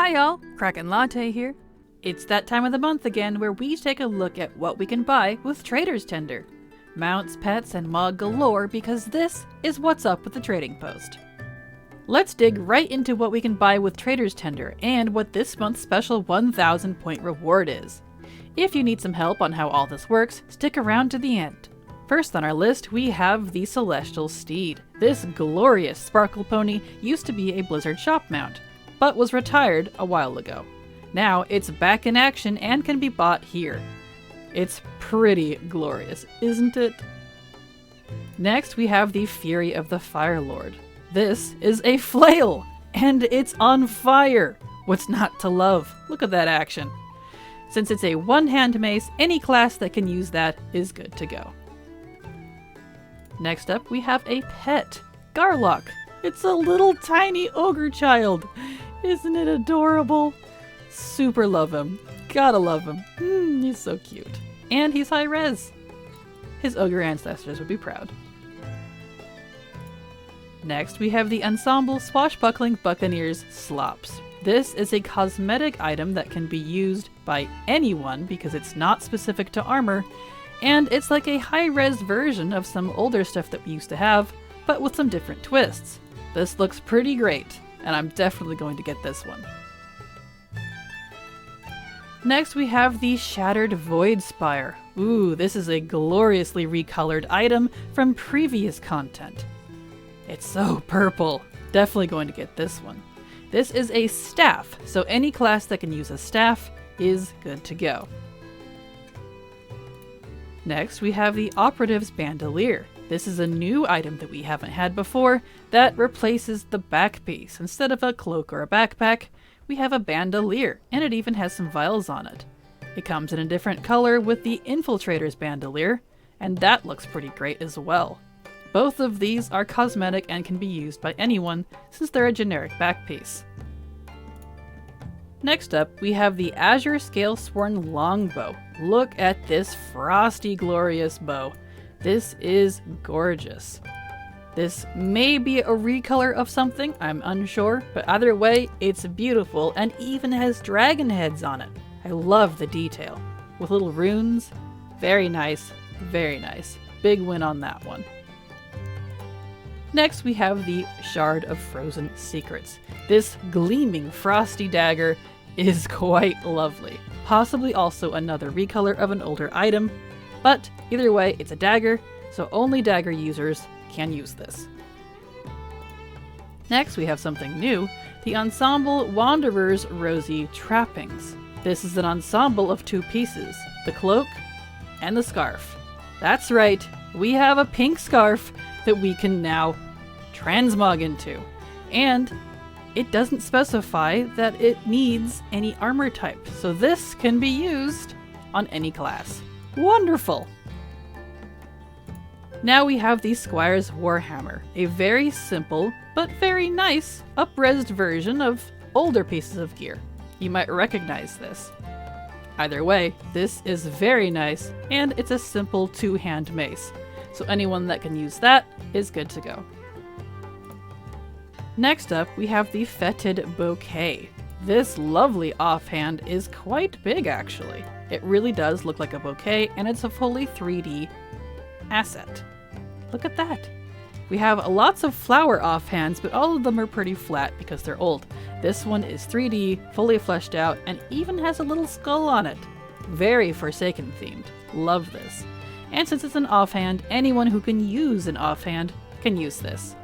Hi y'all, Kraken Latte here. It's that time of the month again where we take a look at what we can buy with Trader's Tender. Mounts, pets, and mug galore because this is what's up with the trading post. Let's dig right into what we can buy with Trader's Tender and what this month's special 1000 point reward is. If you need some help on how all this works, stick around to the end. First on our list, we have the Celestial Steed. This glorious sparkle pony used to be a Blizzard shop mount, but was retired a while ago. Now it's back in action and can be bought here. It's pretty glorious, isn't it? Next, we have the Fury of the Fire Lord. This is a flail, and it's on fire! What's not to love? Look at that action. Since it's a one-hand mace, any class that can use that is good to go. Next up, we have a pet, Garlock. It's a little tiny ogre child. Isn't it adorable? Super love him. Gotta love him. He's so cute. And he's high res. His ogre ancestors would be proud. Next, we have the Ensemble Swashbuckling Buccaneers Slops. This is a cosmetic item that can be used by anyone because it's not specific to armor, and it's like a high-res version of some older stuff that we used to have, but with some different twists. This looks pretty great, and I'm definitely going to get this one. Next, we have the Shattered Void Spire. Ooh, this is a gloriously recolored item from previous content. It's so purple. Definitely going to get this one. This is a staff, so any class that can use a staff is good to go. Next, we have the Operative's Bandolier. This is a new item that we haven't had before that replaces the back piece. Instead of a cloak or a backpack, we have a bandolier, and it even has some vials on it. It comes in a different color with the Infiltrator's Bandolier, and that looks pretty great as well. Both of these are cosmetic and can be used by anyone since they're a generic back piece. Next up, we have the Azure Scale Sworn Longbow. Look at this frosty, glorious bow. This is gorgeous. This may be a recolor of something, I'm unsure, but either way, it's beautiful and even has dragon heads on it. I love the detail. With little runes, very nice, very nice. Big win on that one. Next, we have the Shard of Frozen Secrets. This gleaming frosty dagger is quite lovely. Possibly also another recolor of an older item, but either way, it's a dagger, so only dagger users can use this. Next, we have something new, the Ensemble Wanderer's Rosy Trappings. This is an ensemble of two pieces, the cloak and the scarf. That's right, we have a pink scarf that we can now transmog into. And it doesn't specify that it needs any armor type, so this can be used on any class. Wonderful! Now we have the Squire's Warhammer, a very simple but very nice up-resed version of older pieces of gear. You might recognize this. Either way, this is very nice, and it's a simple two-hand mace, so anyone that can use that is good to go. Next up, we have the Fetid Bouquet. This lovely offhand is quite big actually. It really does look like a bouquet, and it's a fully 3D asset. Look at that! We have lots of flower offhands, but all of them are pretty flat because they're old. This one is 3D, fully fleshed out, and even has a little skull on it. Very Forsaken themed. Love this. And since it's an offhand, anyone who can use an offhand can use this.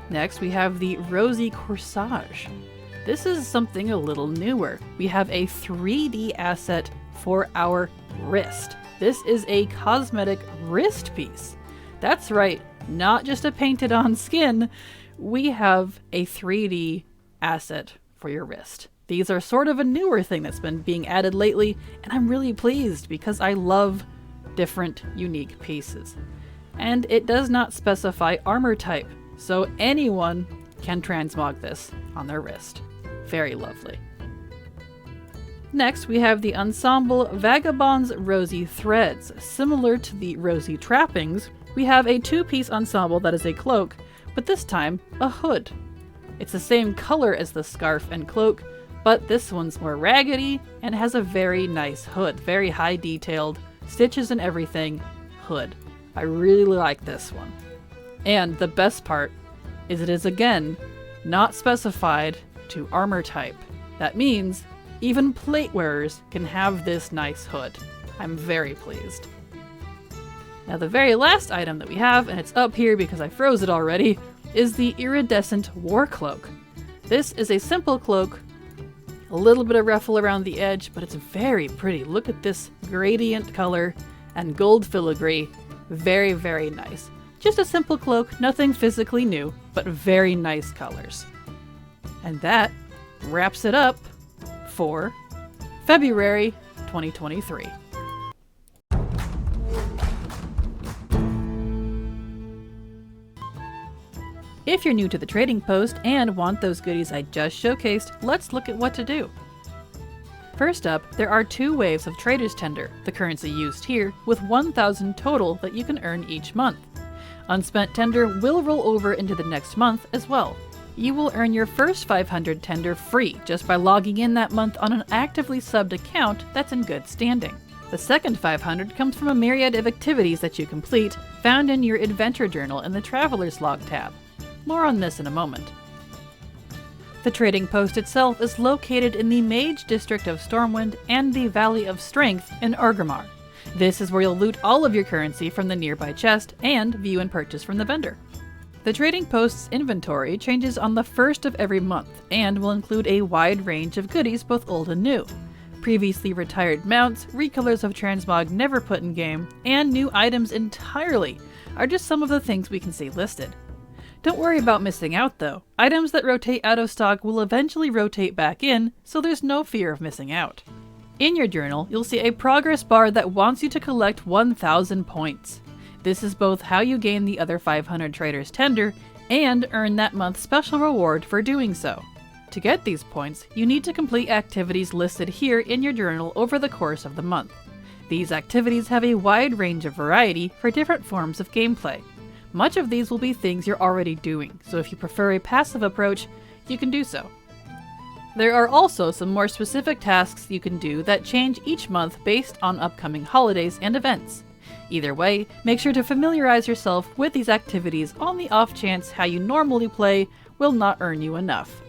Next, we have the Rosy Corsage. This is something a little newer. We have a 3D asset for our wrist. This is a cosmetic wrist piece. That's right, not just a painted on skin. We have a 3D asset for your wrist. These are sort of a newer thing that's been being added lately, and I'm really pleased because I love different, unique pieces. And it does not specify armor type, so anyone can transmog this on their wrist. Very lovely. Next, we have the Ensemble Vagabond's Rosy Threads. Similar to the Rosy Trappings, we have a two-piece ensemble that is a cloak, but this time a hood. It's the same color as the scarf and cloak, but this one's more raggedy and has a very nice hood. Very high detailed, stitches and everything, hood. I really like this one. And the best part is it is again not specified to armor type. That means even plate wearers can have this nice hood. I'm very pleased. Now the very last item that we have, and it's up here because I froze it already, is the iridescent war cloak. This is a simple cloak, a little bit of ruffle around the edge, but it's very pretty. Look at this gradient color and gold filigree. Very, very nice. Just a simple cloak, nothing physically new, but very nice colors. And that wraps it up for February 2023. If you're new to the trading post and want those goodies I just showcased, let's look at what to do. First up, there are 2 waves of Trader's Tender, the currency used here, with 1,000 total that you can earn each month. Unspent Tender will roll over into the next month as well. You will earn your first 500 Tender free just by logging in that month on an actively subbed account that's in good standing. The second 500 comes from a myriad of activities that you complete, found in your Adventure Journal in the Traveler's Log tab. More on this in a moment. The trading post itself is located in the Mage District of Stormwind and the Valley of Strength in Orgrimmar. This is where you'll loot all of your currency from the nearby chest and view and purchase from the vendor. The trading post's inventory changes on the 1st of every month and will include a wide range of goodies both old and new. Previously retired mounts, recolors of transmog never put in game, and new items entirely are just some of the things we can see listed. Don't worry about missing out though. Items that rotate out of stock will eventually rotate back in, so there's no fear of missing out. In your journal, you'll see a progress bar that wants you to collect 1,000 points. This is both how you gain the other 500 Trader's Tender and earn that month's special reward for doing so. To get these points, you need to complete activities listed here in your journal over the course of the month. These activities have a wide range of variety for different forms of gameplay. Much of these will be things you're already doing, so if you prefer a passive approach, you can do so. There are also some more specific tasks you can do that change each month based on upcoming holidays and events. Either way, make sure to familiarize yourself with these activities on the off chance how you normally play will not earn you enough.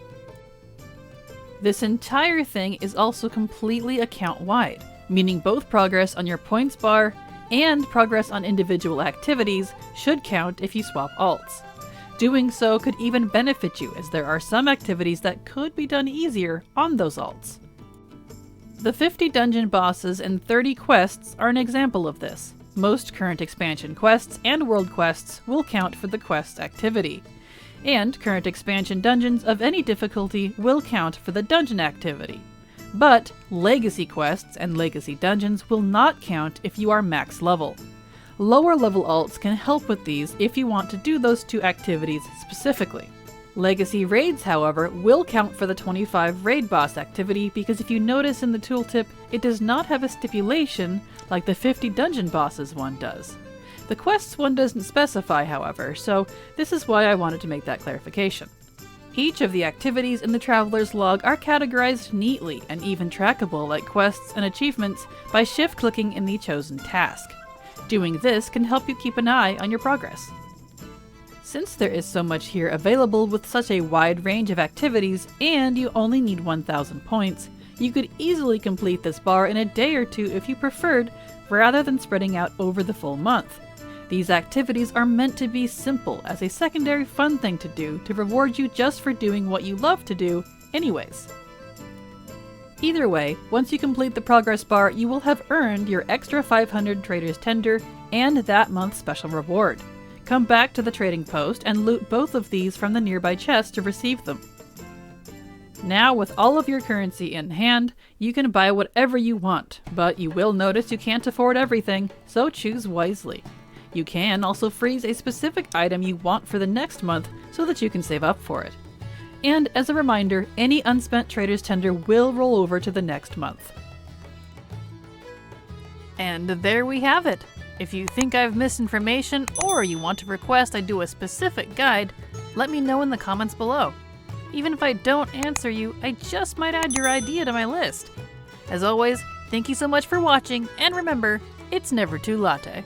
This entire thing is also completely account-wide, meaning both progress on your points bar and progress on individual activities should count if you swap alts. Doing so could even benefit you, as there are some activities that could be done easier on those alts. The 50 dungeon bosses and 30 quests are an example of this. Most current expansion quests and world quests will count for the quest activity, and current expansion dungeons of any difficulty will count for the dungeon activity. But legacy quests and legacy dungeons will not count if you are max level. Lower level alts can help with these if you want to do those 2 activities specifically. Legacy raids, however, will count for the 25 raid boss activity because if you notice in the tooltip, it does not have a stipulation like the 50 dungeon bosses one does. The quests one doesn't specify, however, so this is why I wanted to make that clarification. Each of the activities in the Traveler's Log are categorized neatly and even trackable like quests and achievements by shift-clicking in the chosen task. Doing this can help you keep an eye on your progress. Since there is so much here available with such a wide range of activities and you only need 1,000 points, you could easily complete this bar in a day or 2 if you preferred, rather than spreading out over the full month. These activities are meant to be simple as a secondary fun thing to do to reward you just for doing what you love to do anyways. Either way, once you complete the progress bar, you will have earned your extra 500 Trader's Tender and that month's special reward. Come back to the trading post and loot both of these from the nearby chest to receive them. Now, with all of your currency in hand, you can buy whatever you want, but you will notice you can't afford everything, so choose wisely. You can also freeze a specific item you want for the next month so that you can save up for it. And as a reminder, any unspent Trader's Tender will roll over to the next month. And there we have it! If you think I've missed information or you want to request I do a specific guide, let me know in the comments below. Even if I don't answer you, I just might add your idea to my list. As always, thank you so much for watching, and remember, it's never too latte.